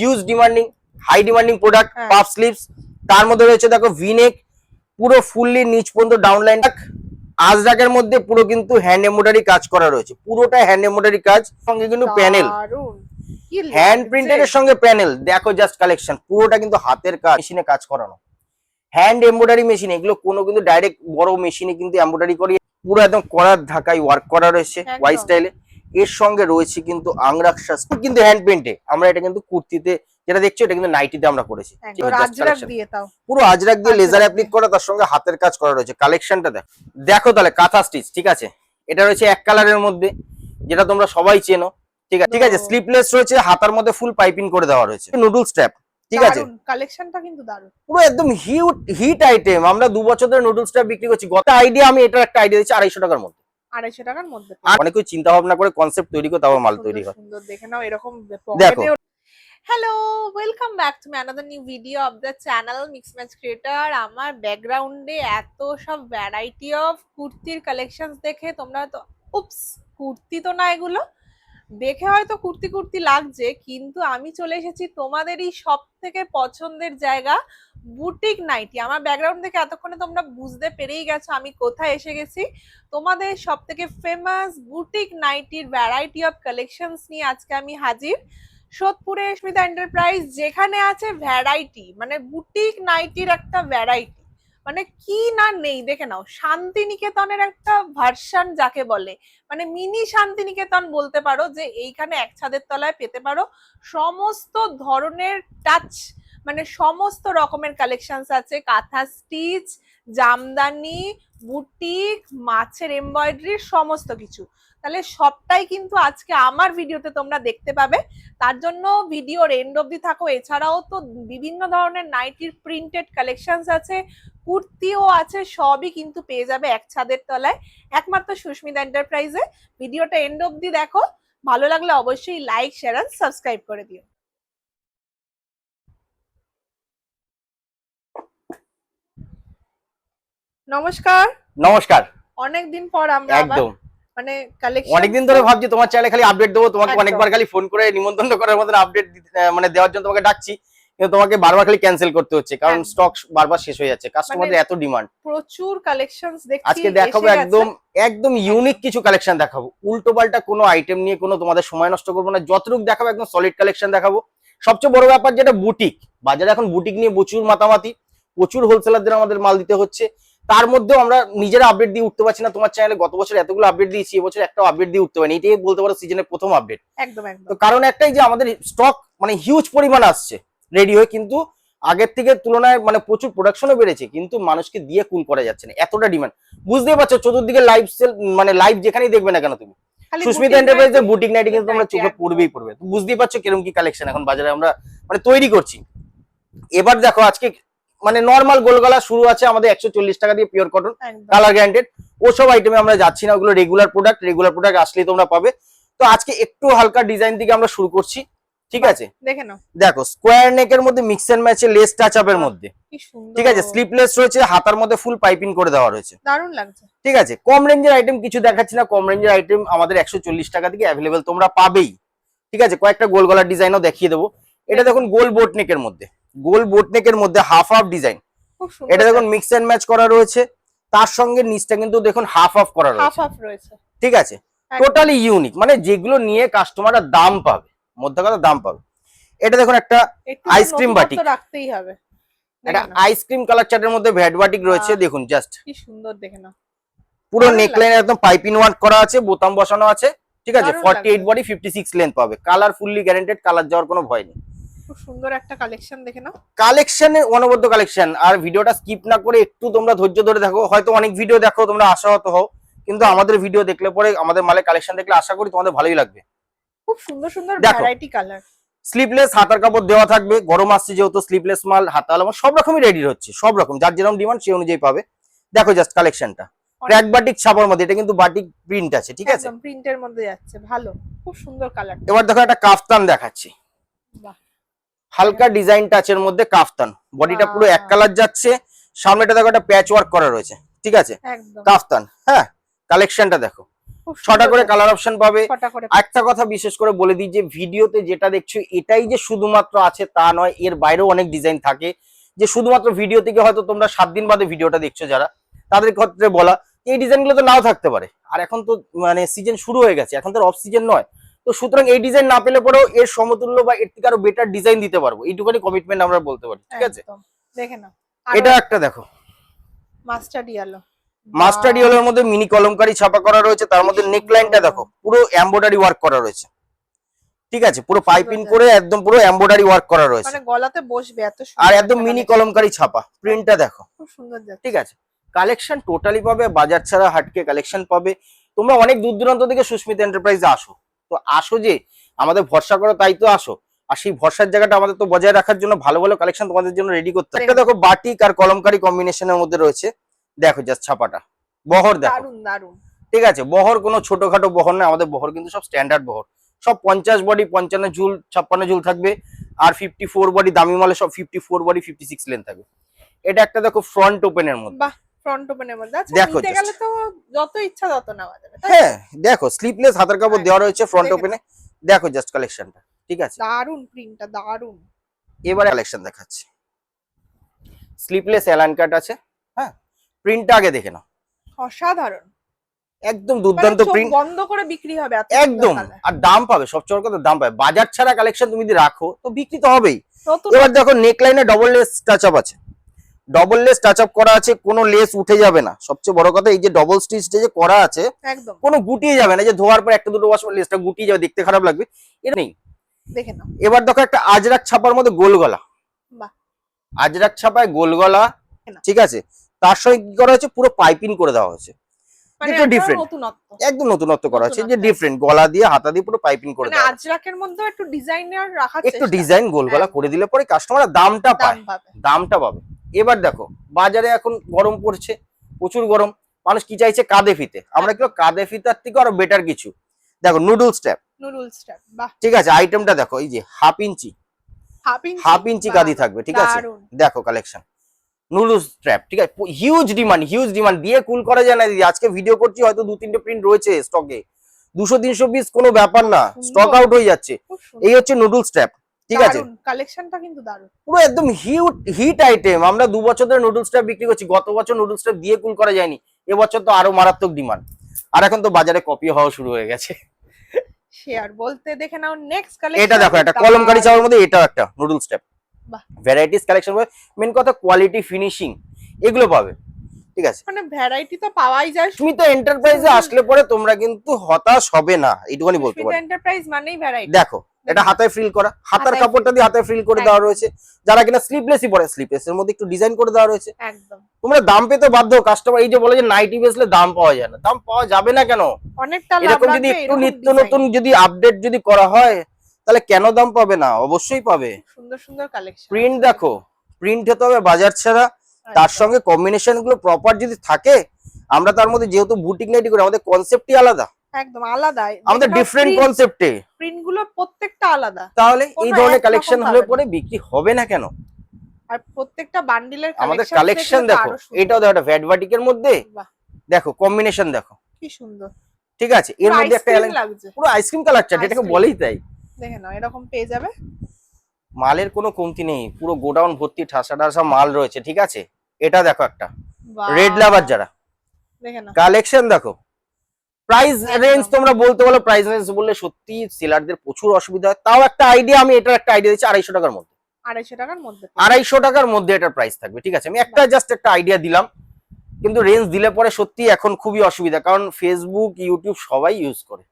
Huge demanding, high demanding product, puff sleeves, তার মধ্যে রয়েছে দেখো ভিনেক, পুরো ফুললি নিচ পর্যন্ত ডাউনলাইন। আজরাকের মধ্যে পুরো কিন্তু হ্যান্ড এমব্রয়ডারি কাজ করা রয়েছে, পুরোটা হ্যান্ড এমব্রয়ডারি কাজ, সঙ্গে কিন্তু প্যানেল, হ্যান্ড প্রিন্টারের সঙ্গে প্যানেল। দেখো জাস্ট কালেকশন, পুরোটা কিন্তু হাতের কাজ, মেশিনে কাজ করানো, হ্যান্ড এমব্রয়ডারি মেশিন। এগুলো কোনো কিন্তু ডাইরেক্ট বড় মেশিনে কিন্তু এমব্রয়ডারি করি, পুরো একদম করার ঢাকায় ওয়ার্ক করা রয়েছে ওয়াই স্টাইলে। এর সঙ্গে রয়েছে কিন্তু আংরাক্সা, কিন্তু হ্যান্ড প্রিন্টে। আমরা এটা কিন্তু কুর্তিতে যেটা দেখছো, এটা কিন্তু নাইটিতে আমরা করেছি, পুরো আজরাক দিয়ে লেজার অ্যাপ্লিক করা, তার সঙ্গে হাতের কাজ করা রয়েছে। কালেকশনটা দেখো, দেখো তাহলে কাঁথা স্টিচ, ঠিক আছে। এটা রয়েছে এক কালারের মধ্যে, যেটা তোমরা সবাই চেনো, ঠিক আছে। স্লিপলেস রয়েছে, হাতার মধ্যে ফুল পাইপিং করে দেওয়া রয়েছে, নুডল স্ট্র্যাপ, ঠিক আছে। কালেকশনটা কিন্তু দারুণ, পুরো একদম হিট আইটেম। আমরা 2 বছর ধরে নুডল স্ট্র্যাপ বিক্রি করছি। গত আইডিয়া, আমি এটার একটা আইডিয়া দিচ্ছি 250 টাকার মধ্যে। 250 টাকার মধ্যে অনেক কিছু চিন্তা ভাবনা করে কনসেপ্ট তৈরি করে তারপর মাল তৈরি হয়। সুন্দর দেখে নাও এরকম। দেখো, hello, welcome back to another new video of the channel mix match creator. আমার ব্যাকগ্রাউন্ডে এত সব ভ্যারাইটি অফ কুর্তির কালেকশনস দেখে তোমরা তো উপস, কুর্তি তো না, এগুলো দেখে হয়তো কুর্তি কুর্তি লাগছে, কিন্তু আমি চলে এসেছি তোমাদেরই সব থেকে পছন্দের জায়গা, বুটিক নাইটি। আমার ব্যাকগ্রাউন্ড থেকে এতক্ষণে তোমরা বুঝতে পেরেই গেছো আমি কোথায় এসে গেছি। তোমাদের সব থেকে ফেমাস বুটিক নাইটির ভ্যারাইটি অফ কালেকশনস নিয়ে আজকে আমি হাজির সোদপুরে স্মিতা এন্টারপ্রাইজ, যেখানে আছে ভ্যারাইটি, মানে বুটিক নাইটির একটা ভ্যারাইটি, মানে কি না নেই দেখে নাও। শান্তিনিকেতনের একটা ভার্সন যাকে বলে, মানে মিনি শান্তিনিকেতন বলতে পারো, যে এইখানে এক ছাদের তলায় পেতে পারো সমস্ত ধরনের টাচ, মানে সমস্ত রকমের কালেকশনস আছে। কাঁথা স্টিচ, জামদানি, বুটিক, মাছের এমব্রয়ডারি, সমস্ত কিছু। তাহলে সবটাই কিন্তু আজকে আমার ভিডিওতে তোমরা দেখতে পাবে, তার জন্য ভিডিওর এন্ড অবধি থাকো। এছাড়াও তো বিভিন্ন ধরনের নাইটির প্রিন্টেড কালেকশনস আছে, কুর্তিও আছে, সবই কিন্তু পেয়ে যাবে এক ছাদের তলায় একমাত্র সুস্মিতা এন্টারপ্রাইজে। ভিডিওটা এন্ড অবধি দেখো, ভালো লাগলে অবশ্যই লাইক, শেয়ার আর সাবস্ক্রাইব করে দিও। নমস্কার। নমস্কার। অনেকদিন পর আমরা একদম, মানে কালেকশন, অনেকদিন ধরে ভাবছি তোমার চ্যানেলে খালি আপডেট দেবো, তোমাকে অনেকবার খালি ফোন করে নিমন্ত্রণ করার মতন আপডেট মানে দেওয়ার জন্য তোমাকে ডাকছি, কিন্তু তোমাকে বারবার খালি ক্যান্সেল করতে হচ্ছে, কারণ স্টক বারবার শেষ হয়ে যাচ্ছে, কাস্টমারদের এত ডিমান্ড। প্রচুর কালেকশনস দেখছি আজকে দেখাবো একদম ইউনিক কিছু কালেকশন দেখাবো, উল্টো পাল্টা কোনো আইটেম নিয়ে কোনো তোমাদের সময় নষ্ট করবো না, যতটুকু দেখাবো একদম সলিড কালেকশন দেখাবো। সবচেয়ে বড় ব্যাপার যেটা বুটিক, বাজারে এখন বুটিক নিয়ে প্রচুর মাতামাতি, প্রচুর হোলসেলারদের আমাদের মাল দিতে হচ্ছে, তার মধ্যেও আমরা নিজেরা আপডেট দিয়ে উঠতে পারছি না। তোমার চ্যানেলে গত বছর এতগুলো আপডেট দিয়েছি, এবছর একটা আপডেট দিয়ে উঠতে পারিনি, এটাই বলতে পারো সিজনের প্রথম আপডেট। একদম একদম। তো কারণ একটাই যে আমাদের স্টক মানে হিউজ পরিমাণ আসছে রেডি হয়ে, কিন্তু আগের থেকে তুলনায় মানে প্রচুর প্রোডাকশনও বেড়েছে, কিন্তু মানুষকে দিয়ে কুল করা যাচ্ছে না, এতটা ডিমান্ড। বুঝতেই পারছো, চতুর্দিকে লাইভ সেল, মানে লাইভ যেখানেই দেখবে না কেন তুমি, সুস্মিতা এন্টারপ্রাইজের বুটিক নাইটি কিন্তু তোমরা চোখে পড়বেই পড়বে। বুঝতেই পারছো কিরকম কি কালেকশন এখন বাজারে আমরা মানে তৈরি করছি। এবার দেখো, আজকে মানে নর্মাল গোলগলা শুরু আছে আমাদের 140 টাকা দিয়ে, পিওর কটন, কালার গ্যারান্টেড। ওসব আইটেমে আমরা যাচ্ছি না, ওগুলো রেগুলার প্রোডাক্ট আসলেই তোমরা পাবে। তো আজকে একটু হালকা ডিজাইন থেকে আমরা শুরু করছি, ঠিক আছে। দেখে নাও, দেখো স্কোয়ার নেকের মধ্যে মিক্স এন্ড ম্যাচে লেস টাচ আপের মধ্যে, ঠিক আছে। স্লিপলেস রয়েছে, হাতার মধ্যে ফুল পাইপিং করে দেওয়া রয়েছে, দারুণ লাগছে, ঠিক আছে। কম রেঞ্জের আইটেম কিছু দেখাচ্ছি না, কম রেঞ্জের আইটেম আমাদের 140 টাকা থেকে অ্যাভেলেবেল তোমরা পাবেই, ঠিক আছে। কয়েকটা গোল গলার ডিজাইনও দেখিয়ে দেবো। এটা দেখুন গোল বোট নেকের মধ্যে হাফ হাফ ডিজাইন, এটা দেখুন মিক্স এন্ড ম্যাচ করা রয়েছে, তার সঙ্গে নিচটা কিন্তু দেখুন হাফ হাফ করা রয়েছে, ঠিক আছে। টোটালি ইউনিক, মানে যেগুলো নিয়ে কাস্টমাররা দাম পাবে, মধ্যে কথা দাম পাবে। এটা দেখুন একটা আইসক্রিম বাটিক, রাখতেই হবে, এটা আইসক্রিম কালার চার্টের মধ্যে ভ্যাট বাটিক রয়েছে, দেখুন জাস্ট কি সুন্দর, দেখে নাও। পুরো নেকলাইন একদম পাইপিং ওয়ার্ক করা আছে, বোতাম বসানো আছে, ঠিক আছে। 48 বডি 56 লেন্থ পাবে, কালার ফুললি গ্যারান্টেড, কালার যাওয়ার কোনো ভয় নেই। খুব সুন্দর একটা কালেকশন, দেখে নাও। কালেকশনে অনবদ্য কালেকশন, আর ভিডিওটা স্কিপ না করে একটু তোমরা ধৈর্য ধরে দেখো। হয়তো অনেক ভিডিও দেখো তোমরা আশাহত হও, কিন্তু আমাদের ভিডিও দেখলে পরে, আমাদের মালের কালেকশন দেখলে আশা করি তোমাদের ভালোই লাগবে। খুব সুন্দর সুন্দর ভ্যারাইটি কালার, স্লিপলেস হাতার কাপড় দেওয়া থাকবে, গরম আসছে যেহেতু স্লিপলেস মাল, হাতা আলামা সব রকমই রেডি হচ্ছে, সব রকম যার যেরকম ডিমান্ড সেই অনুযায়ী পাবে। দেখো জাস্ট কালেকশনটা, ক্র্যাক বাটিক ছাপার মধ্যে, এটা কিন্তু বাটিক প্রিন্ট আছে, ঠিক আছে, একদম প্রিন্টের মধ্যে যাচ্ছে, ভালো, খুব সুন্দর কালার। এবার দেখো একটা কাফতান দেখাচ্ছি, বাহ, হালকা ডিজাইন টাচের মধ্যে কাফতান, বডিটা পুরো এক কালার যাচ্ছে, সামনেটা দেখো একটা প্যাচ ওয়ার্ক করা রয়েছে, ঠিক আছে, কাফতান। হ্যাঁ, কালেকশনটা দেখো, খুব 6টা করে সুন্দর কালার অপশন পাবে। 6টা করে একটা কথা বিশেষ করে বলে দিই যে ভিডিওতে যেটা দেখছো এটাই যে শুধুমাত্র আছে তা নয়, এর বাইরেও অনেক ডিজাইন থাকে। যে শুধুমাত্র ভিডিও থেকে হয়তো তোমরা 7 দিন বাদে ভিডিওটা দেখছো যারা, তাদের ক্ষেত্রে বলা এই ডিজাইনগুলো তো নাও থাকতে পারে। আর এখন তো মানে সিজন শুরু হয়ে গেছে, এখন তো অফ সিজন নয়, তো সুতরাং এই ডিজাইন না পেলে পরেও এর সমতুল্য বা এর থেকে আরো বেটার ডিজাইন দিতে পারবো, এইটুখানি কমিটমেন্ট আমরা বলতে পারি। ঠিক আছে, একদম। দেখে নাও এটা একটা দেখো মাস্টার্ড ইয়েলো, মাস্টার্ড ইয়েলোর মধ্যে মিনি কলমকারি ছাপা করা রয়েছে, তার মধ্যে নেক লাইনটা দেখো পুরো এমব্রয়ডারি ওয়ার্ক করা রয়েছে। ঠিক আছে, পুরো পাইপিং করে একদম পুরো এমব্রয়ডারি ওয়ার্ক করা রয়েছে, মানে গলাতে বসবে এত সুন্দর, আর একদম মিনি কলমকারি ছাপা। প্রিন্টটা দেখো খুব সুন্দর যাচ্ছে। ঠিক আছে, কালেকশন টোটালি পাবে, বাজার ছাড়া হাটকে কালেকশন পাবে। তোমরা অনেক দূর দূরান্ত থেকে সুস্মিতা এন্টারপ্রাইজে আসো, তো আসো যে আমাদের ভরসা করো তাই তো আসো, আর সেই ভরসার জায়গাটা আমাদের তো বজায় রাখার জন্য ভালো ভালো কালেকশন তোমাদের জন্য রেডি করতে হবে। একটা দেখো বাটিক আর কলমকারি কম্বিনেশনের মধ্যে রয়েছে, দেখো জাস্ট ছাপাটা, বহর দেখো দারুন দারুন। ঠিক আছে, বহর কোনো ছোটখাটো বহর না, আমাদের বহর কিন্তু সব স্ট্যান্ডার্ড বহর, সব 50 বডি, 55 ঝুল, 56 ঝুল থাকবে, আর 54 বডি, দামি মালে সব 54 বডি, 56 লেন্থ থাকবে। এটা একটা দেখো ফ্রন্ট ওপেনের মধ্যে, বাহ, ফ্রন্ট ওপেনের মধ্যে। আচ্ছা, দেখো নিতে just। গেলে তো যত ইচ্ছা তত নেওয়া যাবে, তাই তো? হ্যাঁ দেখো স্লিপলেস হাতের কাপড় হ্যাঁ, দেওয়া রয়েছে ফ্রন্ট দেখে ওপেনে, দেখো জাস্ট কালেকশনটা। ঠিক আছে, দারুন প্রিন্টটা, দারুন। এবারে কালেকশন দেখাচ্ছি, স্লিপলেস অ্যালান কাট আছে। হ্যাঁ, প্রিন্টটা আগে দেখে নাও, অসাধারণ, একদম মানে দুর্দান্ত চোখ প্রিন্ট, বন্ধ করে বিক্রি হবে এত সুন্দর একদম। colour। আর দাম পাবে, সবচেয়ে বড় কথা দাম পাবে, বাজার ছাড়া কালেকশন তুমি যদি রাখো তো বিক্রি তো হবেই। নতুন এবার দেখো নেক লাইনে ডবল লেস টাচ আপ আছে, ডবল লেস টাচ আপ করা আছে, কোনো লেস উঠে যাবে না। সবচেয়ে বড় কথা এই যে ডবল স্টিচ যে করা আছে, একদম, কোনো গুটিয়ে যাবে না, যে ধোয়ার পর একটা দুটো ওয়াশ লেসটা গুটিয়ে যাবে, দেখতে খারাপ লাগবে, এটা নেই। দেখে নাও। এবার দেখো একটা আজরাক ছাপার মধ্যে গোল গলা, বাহ, আজরাক ছাপায় গোল গলা। ঠিক আছে, তার সঙ্গে কি করা হয়েছে, পুরো পাইপিং করে দেওয়া হয়েছে, মানে যেটা একটা ডিফারেন্ট, নতুনত্ব। একদম নতুনত্ব করা হয়েছে, যে নতুনত্ব। ডিফারেন্ট গলা দিয়ে হাতা দিয়ে পুরো পাইপিং করে মানে দেওয়া হয়েছে। আজরাকের মধ্যেও একটু ডিজাইনার রাখার একটু চেষ্টা, ডিজাইন গোল গলা হ্যাঁ। করে দিলে পরে কাস্টমার দামটা দাম পায়, পাবে। দামটা পাবে। এবার দেখো বাজারে এখন গরম পড়ছে, প্রচুর গরম, মানুষ কি চাইছে কাঁধে ফিতে, আমরা কি কাঁধে ফিতার থেকে আরো বেটার কিছু, দেখো নুডলস ট্যাপ। নুডলস ট্যাপ, বাহ, ঠিক আছে, আইটেমটা দেখো, এই যে হাফ ইঞ্চি হাফ ইঞ্চি কাঁধি থাকবে। ঠিক আছে, দারুন। দেখো কালেকশন নুডলস ট্র্যাপ। ঠিক আছে, হিউজ ডিমান্ড দিয়ে কুল করা যায় না দিদি। আজকে ভিডিও করছি হয়তো 2-3টে প্রিন্ট রয়েছে স্টকে, 200-300 পিস কোনো ব্যাপার না, স্টক আউট হয়ে যাচ্ছে। খুব সুন্দর। এই হচ্ছে নুডলস ট্র্যাপ। ঠিক আছে, দারুন, কালেকশনটা কিন্তু দারুন। পুরো একদম হিট আইটেম। আমরা 2 বছর ধরে নুডলস ট্র্যাপ বিক্রি করছি, গত বছর নুডলস ট্র্যাপ দিয়ে কুল করা যায়নি, এবছর তো আরো মারাত্মক ডিমান্ড, আর এখন তো বাজারে কপি হওয়া শুরু হয়ে গেছে। শেয়ার বলতে দেখে নাও নেক্সট কালেকশন। এটা দেখো একটা কলমকারি চাওয়ার মধ্যে এটাও একটা নুডলস ট্র্যাপ, বাহ, ভ্যারাইটিস কালেকশন পাবে, মেন কথা কোয়ালিটি ফিনিশিং এগুলো পাবে। ঠিক আছে, মানে ভ্যারাইটি তো পাওয়াই যায়। তুমি তো এন্টারপ্রাইজে আসলে পরে তোমরা কিন্তু হতাশ হবে না, এইটুকুনি বলতে সুস্মিতা পারি। এন্টারপ্রাইজ মানেই ভ্যারাইটি। দেখো এটা হাতায় ফ্রিল করা, হাতার হাতায় কাপড়টা দিয়ে হাতায় ফ্রিল করে দেওয়া রয়েছে, যারা কিনা স্লিপলেসই পরে স্লিপলেসের মধ্যে একটু ডিজাইন করে দেওয়া রয়েছে। একদম, তোমরা দাম পেতে বাধ্য, কাস্টমার এই যে বলে যে নাইটি বেচলে দাম পাওয়া যায় না, দাম পাওয়া যাবে না কেন? অনেকটা লাভ এরকম যদি রাখবে, একটু এরকম নিত্য design। নতুন যদি আপডেট যদি করা হয় তাহলে কেন দাম পাবে না? অবশ্যই পাবে। সুন্দর সুন্দর কালেকশন। প্রিন্ট দেখো, প্রিন্ট হতে হবে বাজার ছাড়া, তার সঙ্গে কম্বিনেশন গুলো প্রপার যদি থাকে, আমরা তার মধ্যে যেহেতু বুটিক নাইটি করি, আমাদের কনসেপ্টই আলাদা, একদম আলাদা, আমাদের ডিফারেন্ট কনসেপ্টে, প্রিন্ট গুলো প্রত্যেকটা আলাদা, তাহলে এই কোনো ধরনের একরকম কালেকশন পাবে হলে না। পরে বিক্রি হবে না কেন? আর প্রত্যেকটা বান্ডিলের আমাদের কালেকশন দেখো, এটাও দেখো একটা ভ্যাট বাটিকের মধ্যে, বাহ, দেখো কম্বিনেশন দেখো, কি সুন্দর ঠিক আছে, এর মধ্যে একটা আইসক্রিম লাগছে। পুরো আইসক্রিম কালার চাট, এটাকে আইসক্রিম। বলেই তাই। দেখে নাও এরকম পেয়ে যাবে, মালের কোনো কমতি নেই, পুরো গোডাউন ভর্তি ঠাসা ঠাসা মাল রয়েছে। ঠিক আছে, এটা দেখো একটা বাহ, রেড লাভার যারা, দেখে নাও কালেকশন দেখো, প্রাইস একদম। রেঞ্জ তোমরা বলতে বলো, প্রাইস রেঞ্জ বললে সত্যি সেলারদের প্রচুর অসুবিধা হয়। তাও একটা আইডিয়া, আমি এটার একটা আইডিয়া দিচ্ছি, 250 টাকার মধ্যে, 250 টাকার মধ্যে 250 টাকার মধ্যে এটার প্রাইস থাকবে। ঠিক আছে, আমি একটা জাস্ট একটা আইডিয়া দিলাম, কিন্তু রেঞ্জ দিলে পরে সত্যি এখন খুবই অসুবিধা, কারণ ফেসবুক ইউটিউব সবাই ইউজ করে,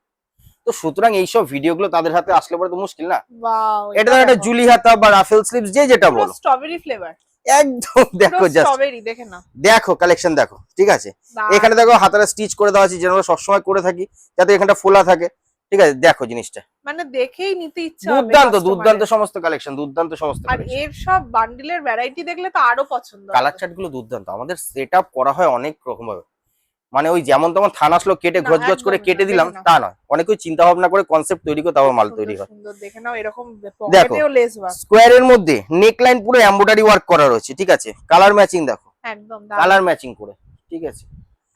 তো সুতরাং এইসব ভিডিওগুলো তাদের হাতে আসলে পরে তো মুশকিল না। ওয়াও, এটা একটা জুলি হাতা বা রাফেল স্লিপস যে যেটা বলো, স্ট্রবেরি ফ্লেভার, একদম দেখো জাস্ট স্ট্রবেরি দেখে নাও, দেখো কালেকশন দেখো। ঠিক আছে, দারুণ। এখানে দেখো হাতাটা স্টিচ করে দেওয়া আছে, যেটা আমরা সবসময় করে থাকি, যাতে এখানটা ফোলা থাকে। ঠিক আছে, দেখো জিনিসটা মানে দেখেই নিতে ইচ্ছা হবে দুর্দান্ত, customer-এর। দুর্দান্ত সমস্ত কালেকশন, দুর্দান্ত সমস্ত আর কালেকশন। এর সব বান্ডিলের ভ্যারাইটি দেখলে তো আরো পছন্দ হবে। কালার চার্ট গুলো দুর্দান্ত, আমাদের সেট আপ করা হয় অনেক রকম ভাবে, মানে ওই যেমন তেমন থান আসলো কেটে না, ঘচ ঘচ করে একদমই কেটে না, দিলাম দেখে নাও। তা নয়, অনেক চিন্তা ভাবনা করে কনসেপ্ট তৈরি করে তারপর মাল তৈরি সুন্দর হয়। সুন্দর দেখে নাও, এরকম দেখো। পকেটেও লেস ওয়ার্ক, স্কোয়ারের মধ্যে নেক লাইন পুরো এমব্রয়ডারি ওয়ার্ক করা রয়েছে। ঠিক আছে, কালার ম্যাচিং দেখো, একদম কালার ম্যাচিং করে। ঠিক আছে,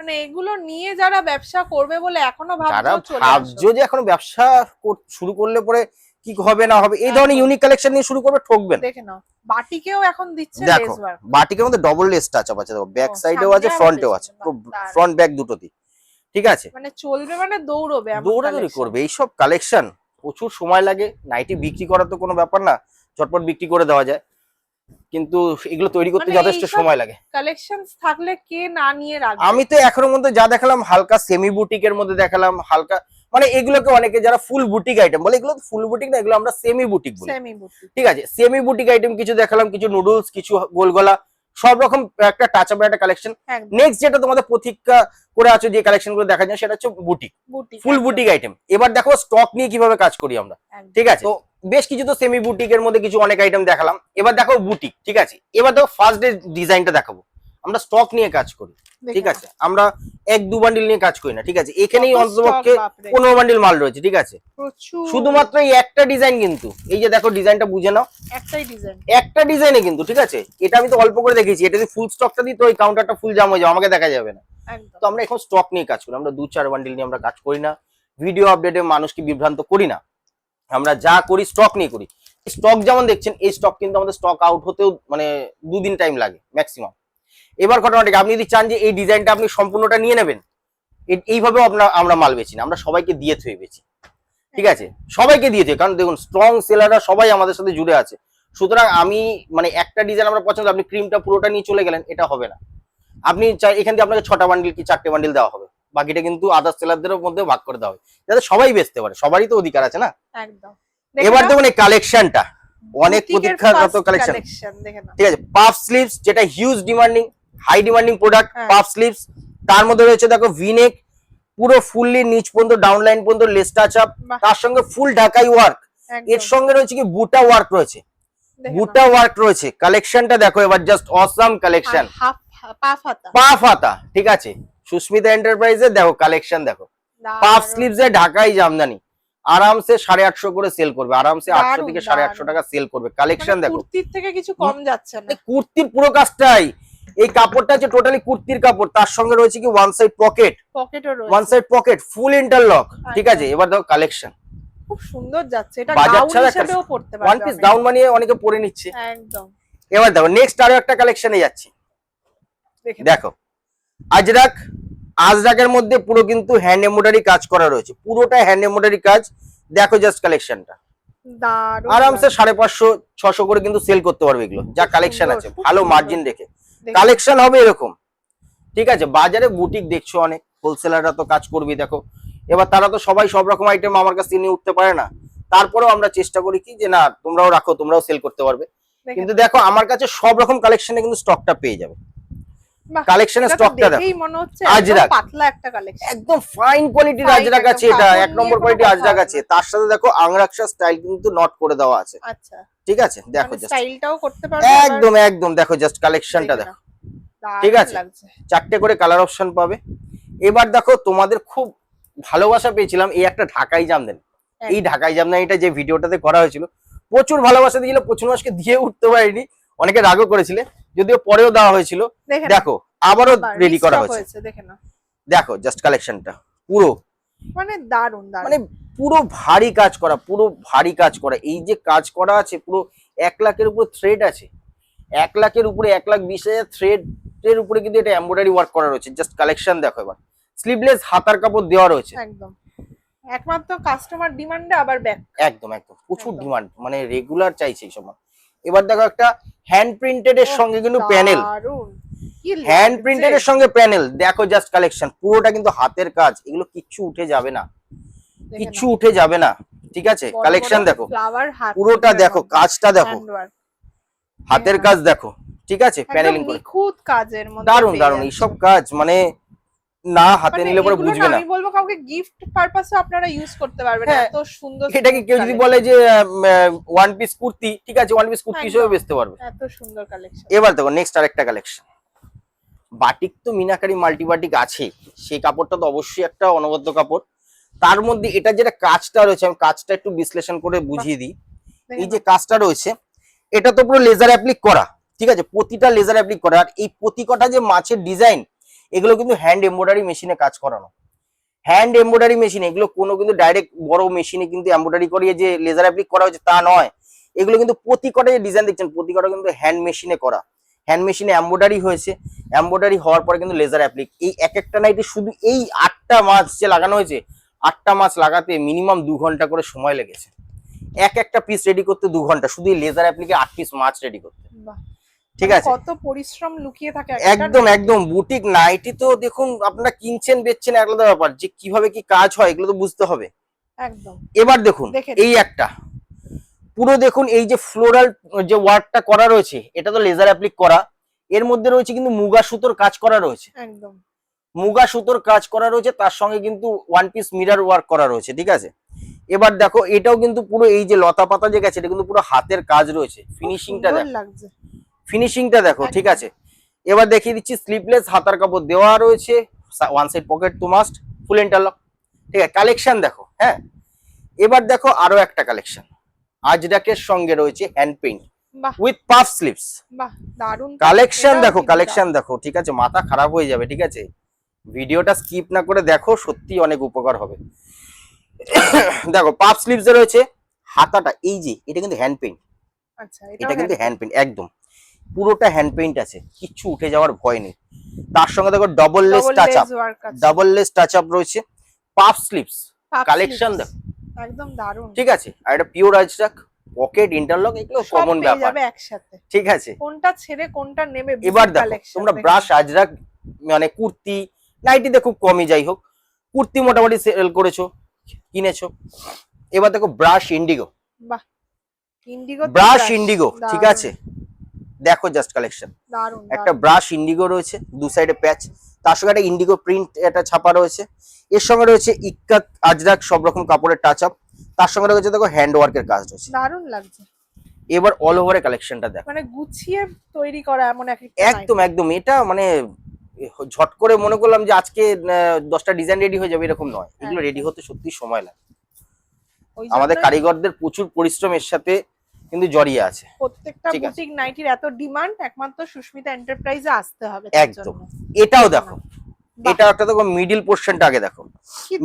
মানে এগুলো নিয়ে যারা ব্যবসা করবে বলে এখনো যারা ভাবছো চলে আসো। ভাবছো যে এখনো ব্যবসা শুরু করলে পরে কি হবে না হবে, এই ধরনের একদম। ইউনিক কালেকশন নিয়ে শুরু করবে, ঠকবেন। দেখে নাও বাটিকেও এখন দিচ্ছে দেখো লেস ওয়ার্ক। বাটিকের মধ্যে ডবল লেস টাচ আপ আছে, দেখো ব্যাক ও, সাইডেও সামনে আছে আবার ফ্রন্টেও আছে, পেছনে, বাহ, দারুণ। ফ্রন্ট ব্যাক দুটোতেই, ঠিক আছে। মানে চলবে মানে দৌড়বে এমন দৌড়াদৌড়ি collection। করবে এইসব কালেকশন, প্রচুর সময় লাগে। নাইটি বিক্রি করা তো কোনো ব্যাপার না, চটপট বিক্রি করে দেওয়া যায়, কিন্তু এগুলো তৈরি করতে মানে যথেষ্ট এইসব সময় লাগে। কালেকশনস থাকলে কে না নিয়ে রাখবে। আমি তো এখনো মধ্যে যা দেখালাম হালকা সেমি বুটিকের মধ্যে দেখালাম, হালকা মানে এগুলোকে অনেকে যারা ফুল বুটিক আইটেম বলে, এগুলো ফুল বুটিক না, এগুলো আমরা সেমি বুটিক বলি, সেমি বুটি। ঠিক আছে। সেমি বুটিক আইটেম কিছু দেখালাম, কিছু নুডলস, কিছু গোলগলা, সব রকম একটা টাচ আপ একটা কালেকশন। একদম নেক্সট যেটা তোমাদের প্রতীক্ষা করে আছো যে কালেকশন গুলো দেখা যায়, সেটা হচ্ছে বুটিক, বুটি ফুল বুটিক আইটেম। এবার দেখো স্টক নিয়ে কিভাবে কাজ করি আমরা, ঠিক আছে। তো বেশ কিছু তো সেমি বুটিকের মধ্যে কিছু অনেক আইটেম দেখালাম, এবার দেখো বুটিক, ঠিক আছে। এবার দেখো ফার্স্ট ডে ডিজাইনটা দেখাবো। আমরা স্টক নিয়ে কাজ করি, ঠিক আছে, আমরা 1-2 বান্ডিল নিয়ে কাজ করি না, ঠিক আছে। এখানেই অন্ততপক্ষে 15 বান্ডিল মাল রয়েছে, ঠিক আছে। শুধুমাত্র এই একটা ডিজাইন, কিন্তু এই যে দেখো ডিজাইনটা বুঝে নাও, একটাই ডিজাইন, একটা ডিজাইনে কিন্তু, ঠিক আছে। এটা আমি তো অল্প করে দেখেছি, এটা যদি ফুল স্টকটা দিই তো ওই কাউন্টারটা ফুল জাম হয়ে যাবে, আমাকে দেখা যাবে না। একদম। তো আমরা এখন স্টক নিয়ে কাজ করি, আমরা 2-4 বান্ডিল নিয়ে আমরা কাজ করি না, ভিডিও আপডেটে মানুষকে বিভ্রান্ত করি না, আমরা যা করি স্টক নিয়ে করি। স্টক যেমন দেখছেন, এই স্টক কিন্তু আমাদের স্টক আউট হতেও মানে 2 দিন টাইম লাগে ম্যাক্সিমাম। এবার ঘটনাটা, আপনি যদি চান যে এই ডিজাইনটা আপনি সম্পূর্ণটা নিয়ে নেবেন, এইভাবেও আমরা মাল বেচি না, আমরা সবাইকে দিয়ে থুয়ে বেচি, ঠিক আছে, সবাইকে দিয়ে থুয়ে। কারণ দেখুন স্ট্রং সেলাররা সবাই আমাদের সাথে জুড়ে আছে, সুতরাং আমি মানে একটা ডিজাইন আমরা পছন্দ, আপনি ক্রিমটা পুরোটা নিয়ে চলে গেলেন, এটা হবে না। আপনি চাই এখান থেকে আপনাকে 6টা বান্ডিল কি 4টে বান্ডিল দেওয়া হবে, বাকিটা কিন্তু আদার সেলারদের মধ্যে ভাগ করে দেওয়া হবে, যাতে সবাই বেচতে পারে, সবারই তো অধিকার আছে না। একদম। এবার দেখুন এই কালেকশনটা অনেক প্রতীক্ষাগত কালেকশন, ঠিক আছে। পাফ স্লিভস, যেটা huge demanding, high demanding product, puff sleeves. তার মধ্যে রয়েছে দেখো ভিনেক, পুরো ফুললি নিচ পর্যন্ত ডাউন লাইন পর্যন্ত লেস টাচ আপ, তার সঙ্গে ফুল ঢাকাই ওয়ার্ক, এর সঙ্গে রয়েছে কি বুটা ওয়ার্ক রয়েছে, বুটা ওয়ার্ক রয়েছে। কালেকশনটা দেখো এবার, জাস্ট অসাম কালেকশন, পাফ হাতা, ঠিক আছে। সুস্মিতা এন্টারপ্রাইজের দেখো কালেকশন, দেখো পাফ স্লিভস এ ঢাকাই জামদানি, আরামসে 850 করে সেল করবে, আরামসে 800 থেকে 850 টাকা সেল করবে। কালেকশন দেখো, কুর্তির থেকে কিছু কম যাচ্ছে না, কুর্তির পুরো কাজটাই, এই কাপড়টা হচ্ছে টোটালি কুর্তির কাপড়, তার সঙ্গে রয়েছে কি one side pocket, one side pocket full interlock, ঠিক আছে। এবার দেখো কালেকশন খুব সুন্দর যাচ্ছে, এটা বাজার গাউন ছাড়া হিসেবেও পড়তে পারবে, ওয়ান পিস গাউন বানিয়ে অনেকে পরে নিচ্ছে, একদম। এবার দেখো নেক্সট আরো একটা কালেকশনে যাচ্ছি, দেখো আজরাকের মধ্যে পুরো কিন্তু হ্যান্ড এমব্রয়ডারি কাজ করা রয়েছে, পুরোটা হ্যান্ড এমব্রয়ডারি কাজ। দেখো জাস্ট কালেকশনটা, আরামসে 550-600 করে কিন্তু সেল করতে পারবে এগুলো, যা কালেকশন আছে, ভালো মার্জিন রেখে কালেকশন হবে এরকম, ঠিক আছে। বাজারে বুটিক দেখছো অনেক, হোলসেলাররা তো কাজ করবি, দেখো এবার তারা তো সবাই সব রকম আইটেম আমার কাছে নিয়ে উঠতে পারে না, তারপরেও আমরা চেষ্টা করি কি যে না তোমরাও রাখো, তোমরাও সেল করতে পারবে। কিন্তু দেখো আমার কাছে সব রকম কালেকশনে কিন্তু স্টকটা পেয়ে যাবে, কালেকশনের স্টকটা দেখো, মনে হচ্ছে আজরাক পাতলা একটা কালেকশন, একদম ফাইন কোয়ালিটির আজরাক আছে, এটা 1 নম্বর কোয়ালিটি আজরাক আছে। তার সাথে দেখো আংরাকশা স্টাইল কিন্তু নট করে দেওয়া আছে, আচ্ছা ঠিক আছে। দেখো জাস্ট স্টাইলটাও করতে পারবে, একদম একদম, দেখো জাস্ট কালেকশনটা দেখো, ঠিক আছে। 4টে করে কালার অপশন পাবে। এবার দেখো তোমাদের খুব ভালোবাসা পেয়েছিলাম এই একটা ঢাকাই জামদানি, এই ঢাকাই জামদানিটা যে ভিডিওটাতে করা হয়েছিল প্রচুর ভালোবাসা দিয়েছিল, প্রচুর মানুষকে দিয়ে উঠতে পারিনি, অনেকে রাগও করেছিল, যদিও পরেও দেওয়া হয়েছিল। দেখো আবারও রেডি করা হয়েছে, দেখো জাস্ট কালেকশনটা পুরো মানে দারুন, মানে পুরো ভারী কাজ করা, পুরো ভারী কাজ করা। এই যে কাজ করা আছে পুরো 1 লাখের উপর থ্রেড আছে, 1 লাখের উপরে 1,20,000 থ্রেডের উপরে কিন্তু এটা এমব্রয়ডারি ওয়ার্ক করা রয়েছে। জাস্ট কালেকশন দেখো এবার, স্লিভলেস হাতার কাপড় দেওয়া রয়েছে, একদম একমাত্র কাস্টমার ডিমান্ডে আবার ব্যাক, একদম একদম প্রচুর ডিমান্ড, মানে রেগুলার চাইছে এই সময়। এবার দেখো একটা হ্যান্ড প্রিন্টেড এর সঙ্গে কিন্তু প্যানেল, হ্যান্ড প্রিন্টেড এর সঙ্গে প্যানেল, দেখো জাস্ট কালেকশন পুরোটা কিন্তু হাতের কাজ, এগুলো কিচ্ছু উঠে যাবে না, কিচ্ছু উঠে যাবে না, ঠিক আছে। কালেকশন দেখো পুরোটা, দেখো কাজটা দেখো, হাতের কাজ দেখো, ঠিক আছে, প্যানেলিং করে নিখুঁত কাজের মধ্যে, দারুন দারুন এইসব কাজ, মানে না হাতে নিলে পরে বুঝবে না। আমি বলবো কাউকে গিফট পারপাসে আপনারা ইউজ করতে পারবেন, এত সুন্দর। এটা কি কেউ যদি বলে যে ওয়ান পিস কুর্তি, ঠিক আছে, ওয়ান পিস কুর্তি হিসেবে বেচতে পারবে, এত সুন্দর কালেকশন। এবার দেখো নেক্সট আরেকটা কালেকশন, বাটিক তো মিনাকারি মাল্টি বাটিক আছে, সেই কাপড়টা তো অবশ্যই একটা অনবদ্য কাপড়। তার মধ্যে এটা যেটা কাজটা রয়েছে, আমি কাজটা একটু বিশ্লেষণ করে বুঝিয়ে দিই। এই যে কাজটা রয়েছে এটা তো পুরো লেজার অ্যাপ্লিক করা, ঠিক আছে, প্রতিটা লেজার অ্যাপ্লিক করা। আর এই প্রতিকটা যে মাছের ডিজাইন, এগুলো কিন্তু হ্যান্ড এমব্রয়ডারি মেশিনে কাজ করানো, হ্যান্ড এমব্রয়ডারি মেশিন। এগুলো কোনো কিন্তু ডাইরেক্ট বড় মেশিনে কিন্তু এমব্রয়ডারি করিয়ে যে লেজার অ্যাপ্লিক করা হচ্ছে তা নয়। এগুলো কিন্তু প্রতি কটা যে ডিজাইন দেখছেন প্রতি কটা কিন্তু হ্যান্ড মেশিনে করা, হ্যান্ড মেশিনে এমব্রয়ডারি হয়েছে, এমব্রয়ডারি হওয়ার পরে কিন্তু লেজার অ্যাপ্লিক। এই এক একটা নাইটে শুধু এই 8টা মাছ যে লাগানো হয়েছে, 8টা মাছ লাগাতে মিনিমাম 2 ঘন্টা করে সময় লেগেছে। এক একটা পিস রেডি করতে 2 ঘন্টা, শুধু এই লেজার অ্যাপ্লিকে 8 পিস মাছ রেডি করতে। বাহ, ঠিক মানে আছে, কত পরিশ্রম লুকিয়ে থাকে একদম একদম। বুটিক নাইটি তো দেখুন আপনারা কিনছেন বেচছেন আলাদা ব্যাপার, যে কিভাবে কি কাজ হয় এগুলো তো বুঝতে হবে। একদম। এবার দেখুন এই একটা পুরো দেখুন, এই যে ফ্লোরাল যে ওয়ার্কটা করা রয়েছে এটা তো লেজার অ্যাপ্লিক করা, এর মধ্যে রয়েছে কিন্তু মুগা সুতোর কাজ করা রয়েছে, একদম মুগা সুতোর কাজ করা রয়েছে, তার সঙ্গে কিন্তু ওয়ান পিস মিরর ওয়ার্ক করা রয়েছে। ঠিক আছে, এবার দেখো এটাও কিন্তু পুরো এই যে লতা পাতা যে গেছে এটা কিন্তু পুরো হাতের কাজ রয়েছে। ফিনিশিংটা দেখো, লাগছে, ফিনিশিংটা দেখো। ঠিক আছে, এবার দেখিয়ে দিচ্ছি স্লিভলেস হাতার কাপড় দেওয়া রয়েছে, one side pocket two must, full interlock. ঠিক আছে, কালেকশন দেখো। হ্যাঁ, এবার দেখো আরো একটা কালেকশন, আজরাকের সঙ্গে রয়েছে হ্যান্ড পেইন্ট বাহ উইথ পাফ স্লিভস। বাহ, দারুণ কালেকশন দেখো, কালেকশন দেখো। ঠিক আছে, মাথা খারাপ হয়ে যাবে। ঠিক আছে, ভিডিওটা স্কিপ না করে দেখো, সত্যি অনেক উপকার হবে। দেখো পাফ স্লিভস এ রয়েছে হাতাটা, এই যে এটা কিন্তু হ্যান্ড পেইন্ট, আচ্ছা এটা কিন্তু হ্যান্ড পেইন্ট, একদম পুরোটা হ্যান্ড পেইন্ট আছে, কিচ্ছু উঠে যাওয়ার ভয় নেই। তার সঙ্গে দেখো double less touch up, double less touch up রয়েছে, পাফ স্লিভস। কালেকশন দেখো, একদম দারুণ। ঠিক আছে, আর এটা পিওর আজরাক, পকেট ইন্টারলক, এগুলো কমন ব্যাপার। যাবে একসাথে, ঠিক আছে, কোনটা ছেড়ে কোনটা নেবে। এবার দেখো তোমরা ব্রাশ আজরাক মানে কুর্তি নাইটিতে খুব কমই, যাই হোক কুর্তি মোটামুটি সেল করেছো কিনেছো। এবার দেখো ব্রাশ ইন্ডিগো, বাহ, ইন্ডিগো, ব্রাশ ইন্ডিগো। ঠিক আছে, দেখো জাস্ট কালেকশন, দারুণ। একটা ব্রাশ ইন্ডিগো রয়েছে, দু সাইডে প্যাচ, তার সঙ্গে একটা ইন্ডিগো প্রিন্ট এটা ছাপা রয়েছে, এর সঙ্গে রয়েছে ইক্কাত আজরাক সব রকম কাপড়ের টাচ আপ, তার সঙ্গে রয়েছে দেখো হ্যান্ড ওয়ার্কের কাজ রয়েছে, দারুণ লাগছে। এবার অল ওভারের কালেকশনটা দেখো, মানে গুছিয়ে তৈরি করা এমন একদম একদম। এটা মানে ঝট করে মনে করলাম যে আজকে 10টা ডিজাইন রেডি হয়ে যাবে এরকম নয়, এগুলো রেডি হতে সত্যি সময় লাগে। আমাদের কারিগরদের প্রচুর পরিশ্রমের সাথে কিন্তু জড়িয়ে আছে। প্রত্যেকটা বুটিক নাইটির এত ডিমান্ড, একমাত্র সুস্মিতা এন্টারপ্রাইজে আসতে হবে। একদম। এটাও দেখো, এটা একটা দেখো মিডিল পোরশনটা আগে দেখো,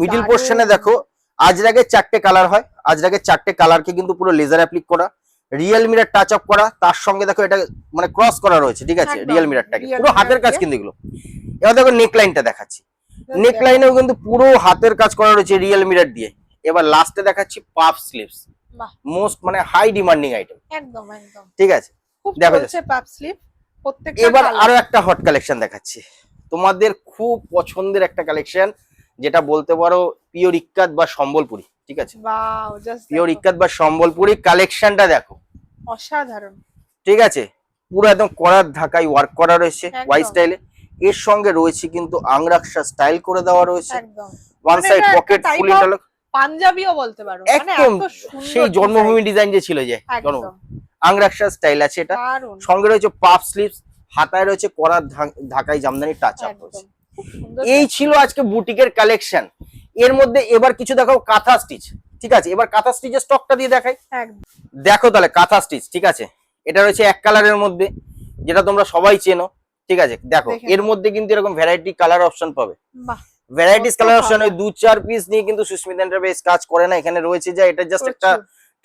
মিডিল পোরশনে দেখো আজরাকের 4টে কালার হয়, আজরাকের 4টে কালারকে কিন্তু পুরো লেজার অ্যাপ্লিক করা, রিয়েল মিরর টাচ আপ করা, তার সঙ্গে দেখো এটা মানে ক্রস করা রয়েছে। ঠিক আছে, রিয়েল মিররটাকে পুরো হাতের কাজ কিন্তু এগুলো। এবার দেখো নেক লাইনটা দেখাচ্ছি, নেক লাইনেও কিন্তু পুরো হাতের কাজ করা রয়েছে রিয়েল মিরর দিয়ে। এবার লাস্টে দেখাচ্ছি পাফ স্লিভস, মোস্ট মানে হাই ডিমান্ডিং আইটেম। একদম একদম, ঠিক আছে, দেখো পাফ স্লিভ প্রত্যেকটা। এবার আরো একটা হট কালেকশন দেখাচ্ছি, তোমাদের খুব পছন্দের একটা কালেকশন, যেটা বলতে পারো পিওর ইক্কাত বা সম্বলপুরি। ঠিক আছে, ওয়াও, জাস্ট পিওর ইক্কাত বা সম্বলপুরি কালেকশনটা দেখো, অসাধারণ। ঠিক আছে, পুরো একদম করার ঢাকায় ওয়ার্ক করা রয়েছে ওয়াই স্টাইলে, এর সঙ্গে রয়েছে কিন্তু আংরাকশা স্টাইল করে দেওয়া রয়েছে, একদম one side pocket full interlock, পাঞ্জাবিও বলতে পারো, মানে একদম এত সুন্দর সেই জন্মভূমি ডিজাইন যে ছিল, যে আংরাকশা স্টাইল আছে এটা, সঙ্গে রয়েছে পাফ স্লিভস, হাতায় রয়েছে করার ঢাকাই জামদানি টাচ আপ রয়েছে। এই ছিল আজকে বুটিকের কালেকশন। এর মধ্যে এবার কিছু দেখাও কাঁথা স্টিচ। ঠিক আছে, এবার কাঁথা স্টিচের স্টকটা দিয়ে দেখাই। দেখো তাহলে কাঁথা স্টিচ। ঠিক আছে, এটা রয়েছে এক কালারের মধ্যে, যেটা তোমরা সবাই চেনো। ঠিক আছে, দেখো এর মধ্যে কিন্তু এরকম ভ্যারাইটি কালার অপশন পাবে, ভ্যারাইটিস কালার অপশন। ওই 2-4 পিস নিয়ে কিন্তু সুস্মিতা এন্টারপ্রাইজ কাজ করে না, এখানে রয়েছে যা, এটা জাস্ট একটা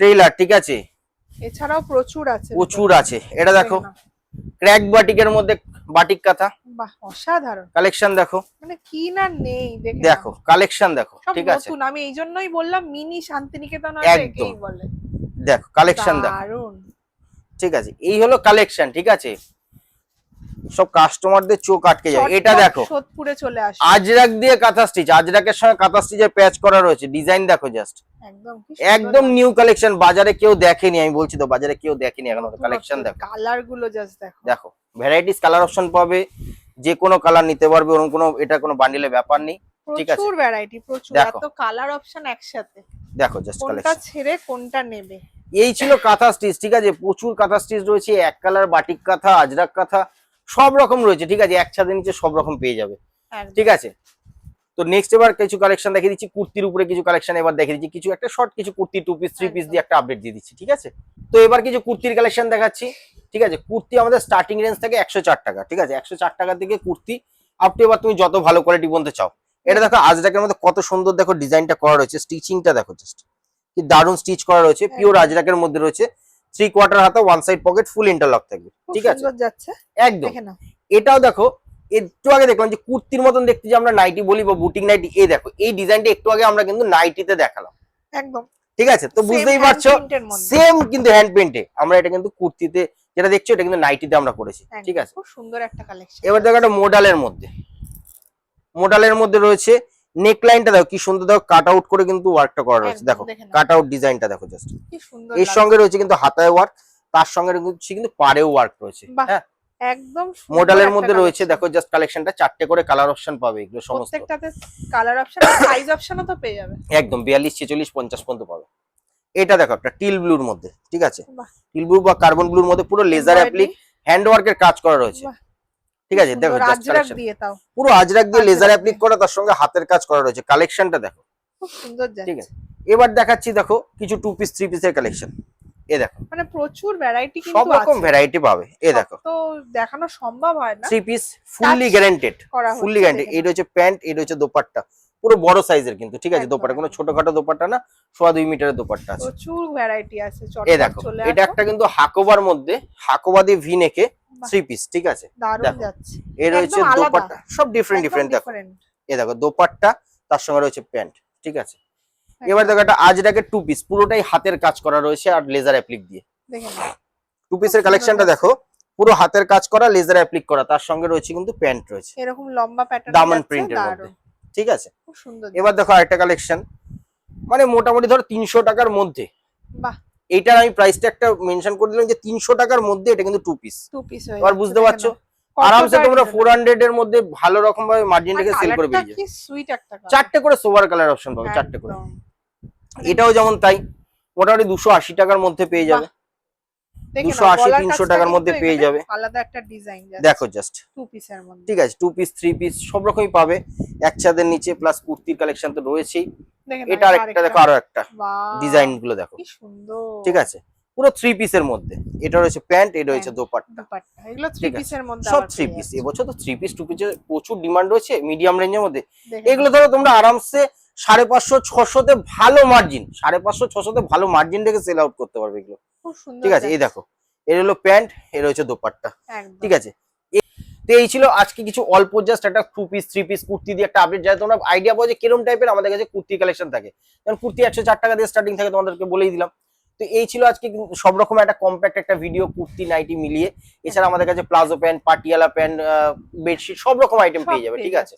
ট্রেইলার। ঠিক আছে, এছাড়াও প্রচুর আছে, প্রচুর আছে। এটা দেখো ক্র্যাক বাটিকের মধ্যে বাটিক কাঁথা, বাহ অসাধারণ কালেকশন দেখো, মানে কি না নেই, দেখো কালেকশন দেখো। ঠিক আছে, আমি এই জন্যই বললাম মিনি শান্তিনিকেতন একদম বলে, দেখো কালেকশন দেখো। ঠিক আছে, এই হলো কালেকশন। ঠিক আছে, সব কাস্টমারদের চোখ আটকে যায়। এটা দেখো সোদপুরে চলে আসে, আজরাক দিয়ে কাঁথা স্টিচ, আজরাকের সঙ্গে কাঁথা স্টিচের প্যাচ করা রয়েছে, ডিজাইন দেখো জাস্ট একদম নিউ কালেকশন, বাজারে কেউ দেখেনি, আমি বলছি তো বাজারে কেউ দেখেনি এখনো। কালেকশন দেখো, কালার গুলো জাস্ট দেখো, দেখো ভ্যারাইটিস কালার অপশন পাবে, যে কোনো কালার নিতে পারবে, ওরকম কোনো এটা কোনো বান্ডিলের ব্যাপার নেই। ঠিক আছে, প্রচুর ভ্যারাইটি, প্রচুর এত কালার অপশন একসাথে, দেখো জাস্ট কোনটা ছেড়ে কোনটা নেবে। এই ছিল কাঁথা স্টিচ। ঠিক আছে, প্রচুর কাঁথা স্টিচ রয়েছে, এক কালার বাটিক কাঁথা, আজরাক কাঁথা, সব রকম রয়েছে। ঠিক আছে, এক ছাদের নিচে সব রকম পেয়ে যাবে। ঠিক আছে, তো নেক্সট এবার কিছু কালেকশন দেখিয়ে দিচ্ছি, কুর্তির উপরে কিছু কালেকশন এবার দেখিয়ে দিচ্ছি, কিছু একটা শর্ট কিছু কুর্তি 2 পিস 3 পিস দিয়ে একটা আপডেট দিয়ে দিচ্ছি। ঠিক আছে, তো এবার কিছু কুর্তির কালেকশন দেখাচ্ছি। ঠিক আছে, কুর্তি আমাদের স্টার্টিং রেঞ্জ থেকে 104 টাকা। ঠিক আছে, 104 টাকা থেকে কুর্তি আপ টু এবার তুমি যত ভালো কোয়ালিটি বলতে চাও। এটা দেখো আজরাকের মধ্যে কত সুন্দর দেখো ডিজাইনটা করা রয়েছে, স্টিচিংটা দেখো জাস্ট কি দারুন স্টিচ করা রয়েছে, পিওর আজরাকের মধ্যে রয়েছে। 3/4 হাতা, one side pocket, full interlock থাকবে, ঠিক আছে যাচ্ছে একদম। দেখে নাও এটাও দেখো, একটু আগে দেখলাম যে কুর্তির মতন দেখতে, যে আমরা নাইটি বলি বা বুটিক নাইটি, এই দেখো এই ডিজাইনটা একটু আগে আমরা কিন্তু নাইটিতে দেখালাম, একদম ঠিক আছে। তো Same বুঝতেই hand পারছো print এর মধ্যে। সেম কিন্তু হ্যান্ড পেন্টে আমরা এটা কিন্তু কুর্তিতে যেটা দেখছো এটা কিন্তু নাইটিতে আমরা করেছি, ঠিক আছে। খুব সুন্দর একটা কালেকশন। এবার দেখো একটা মোডালের মধ্যে রয়েছে। নেক লাইনটা দেখো কি সুন্দর, দেখো কাট আউট করে কিন্তু ওয়ার্কটা করা রয়েছে, দেখো কাট আউট ডিজাইনটা দেখো জাস্ট কি সুন্দর। এর সঙ্গে রয়েছে কিন্তু হাতায় ওয়ার্ক, তার সঙ্গে কিন্তু পাড়েও ওয়ার্ক রয়েছে। হ্যাঁ একদম মডেলের মধ্যে রয়েছে, দেখো জাস্ট কালেকশনটা 4টে করে কালার অপশন পাবে, এগুলো সমস্ত প্রত্যেকটাতে কালার অপশন আর সাইজ অপশনও তো পেয়ে যাবে, একদম 42, 46, 50 পর্যন্ত পাবে। এটা দেখো একটা টিল ব্লুর মধ্যে, ঠিক আছে, টিল ব্লু বা কার্বন ব্লুর মধ্যে পুরো লেজার অ্যাপ্লিক হ্যান্ড ওয়ার্কের কাজ করা রয়েছে, ঠিক আছে। দেখো জাস্ট কালেকশন পুরো আজরাক দিয়ে লেজার অ্যাপ্লিক করা, তার সঙ্গে হাতের কাজ করা রয়েছে, কালেকশনটা দেখো খুব সুন্দর যাচ্ছে, ঠিক আছে। এবার দেখাচ্ছি দেখো কিছু 2 পিস 3 পিসের কালেকশন, এ দেখো মানে প্রচুর ভ্যারাইটি কিন্তু সব রকম ভ্যারাইটি পাবে, এ দেখো তো দেখানো সম্ভব হয় না। 3 piece fully guaranteed, fully guaranteed. এই রয়েছে প্যান্ট, এই রয়েছে দোপাট্টা, পুরো বড় সাইজের কিন্তু, ঠিক আছে। দোপাট্টা কোনো ছোটখাটো দোপাট্টা না, 2.5 মিটারের দোপাট্টা আছে, প্রচুর ভ্যারাইটি আছে। এই দেখো এটা একটা কিন্তু হাকোবার মধ্যে, হাকোবা দিয়ে ভি নেকে 3 পিস, ঠিক আছে। দারুণ যাচ্ছে। এই রয়েছে দোপাট্টা, সব ডিফারেন্ট দেখো, এই দেখো দোপাট্টা, তার সঙ্গে রয়েছে প্যান্ট, ঠিক আছে। এবার দেখো একটা আজরাকের 2 পিস, পুরোটাই হাতের কাজ করা রয়েছে আর লেজার অ্যাপ্লিক দিয়ে। দেখেন 2 পিসের কালেকশনটা দেখো, পুরো হাতের কাজ করা, লেজার অ্যাপ্লিক করা, তার সঙ্গে রয়েছে কিন্তু প্যান্ট রয়েছে এরকম লম্বা প্যাটার্ন, দামান প্রিন্টের মধ্যে, ঠিক আছে। খুব সুন্দর। এবার দেখো আরেকটা কালেকশন, মানে মোটামুটি ধরো 300 টাকার মধ্যে। বাহ, এইটার আমি প্রাইসটা একটা মেনশন করে দিলাম যে 300 টাকার মধ্যে এটা কিন্তু 2 পিস। এবার বুঝতে পারছো আরামসে তোমরা 400 এর মধ্যে ভালো রকম ভাবে মার্জিন রেখে সেল করে বেরিয়ে যাবে। কি সুইট একটা কালার, 4টে করে সোভার কালার অপশন পাবে, 4টে করে। এটাও যেমন তাই, মোটামুটি 280 টাকার মধ্যে পেয়ে যাবে, 280-300 টাকার মধ্যে পেয়ে যাবে। আলাদা একটা ডিজাইন দেখো জাস্ট 2 পিসের মধ্যে, ঠিক আছে। 2 পিস 3 পিস সব রকমই পাবে, এক ছাদের নিচে, প্লাস কুর্তির কালেকশন তো রয়েছেই। এটা আরেকটা দেখো, আরো একটা ডিজাইন গুলো দেখো কি সুন্দর, ঠিক আছে। পুরো 3 পিসের মধ্যে, এটা রয়েছে প্যান্ট, এটা রয়েছে দোপাট্টা, এগুলো 3 পিসের মধ্যে, সব 3 পিস। এবছর তো 3 পিস 2 পিসের প্রচুর ডিমান্ড রয়েছে মিডিয়াম রেঞ্জের মধ্যে। এগুলো ধরো তোমরা আরামসে 550-600 তে ভালো মার্জিন, 550-600 তে ভালো মার্জিন রেখে সেল আউট করতে পারবে এগুলো, খুব সুন্দর। ঠিক আছে। এই দেখো এর হলো প্যান্ট, এর হচ্ছে দোপাট্টা, ঠিক আছে। তো এই ছিল আজকে কিছু অল্প জাস্ট একটা 2 পিস 3 পিস কুর্তি দিয়ে একটা আপডেট, যাতে তোমরা আইডিয়া পাও যে কিরকম টাইপের আমাদের কাছে কুর্তি কালেকশন থাকে। যেমন কুর্তি 104 টাকা দিয়ে স্টার্টিং থাকে, তোমাদেরকে বলেই দিলাম। তো এই ছিল আজকে সব রকম একটা কম্প্যাক্ট একটা ভিডিও, কুর্তি নাইটি মিলিয়ে। এছাড়া আমাদের কাছে palazzo pant, Patiala pant, bedsheet সব রকম আইটেম পেয়ে যাবে, ঠিক আছে।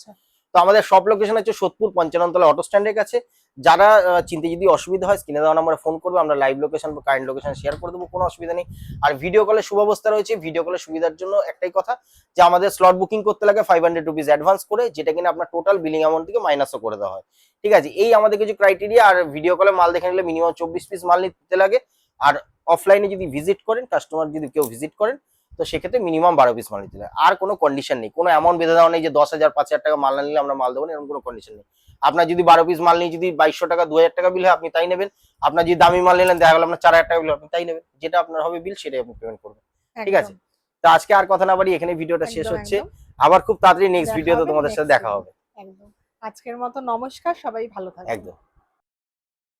তো আমাদের সব লোকেশন হচ্ছে সোদপুর 55 তলা অটো স্ট্যান্ডের কাছে। যারা চিনতে যদি অসুবিধা হয় স্ক্রিনে দেওয়া নাম্বারে ফোন করবে, আমরা লাইভ লোকেশন বা কারেন্ট লোকেশন শেয়ার করে দেবো, কোনো অসুবিধা নেই। আর ভিডিও কলের সুব্যবস্থা রয়েছে, ভিডিও কলের সুবিধার জন্য একটাই কথা, যে আমাদের স্লট বুকিং করতে লাগে 500 রুপিস অ্যাডভান্স করে, যেটা কিনা আপনার টোটাল বিলিং অ্যামাউন্ট থেকে মাইনাসও করে দেওয়া হয়, ঠিক আছে। এই আমাদের কিছু ক্রাইটেরিয়া। আর ভিডিও কলে মাল দেখে নিলে মিনিমাম 24 পিস মাল নিতে লাগে। আর অফলাইনে যদি ভিজিট করেন, কাস্টমার যদি কেউ ভিজিট করেন, তো সেক্ষেত্রে মিনিমাম 12 পিস মাল নিতে হবে। আর কোনো কন্ডিশন নেই, কোনো অ্যামাউন্ট বেঁধে দেওয়া নেই যে 10,000 5,000 টাকা মাল না নিলে আমরা মাল দেবো না, এরকম কোনো কন্ডিশন নেই। আপনার যদি 12 পিস মাল নিয়ে যদি 2200 টাকা 2000 টাকা বিল হয়, আপনি তাই নেবেন। আপনার যদি দামি মাল নিলেন, দেখা গেল আপনার 4000 টাকা বিল, আপনি তাই নেবেন। যেটা আপনার হবে বিল, সেটাই আপনি পেমেন্ট করবেন, ঠিক আছে। তো আজকে আর কথা না বাড়ি এখানে ভিডিওটা শেষ হচ্ছে। আবার খুব তাড়াতাড়ি নেক্সট ভিডিওতে তোমাদের সাথে দেখা হবে। একদম। আজকের মতো নমস্কার, সবাই ভালো থাকবেন। একদম।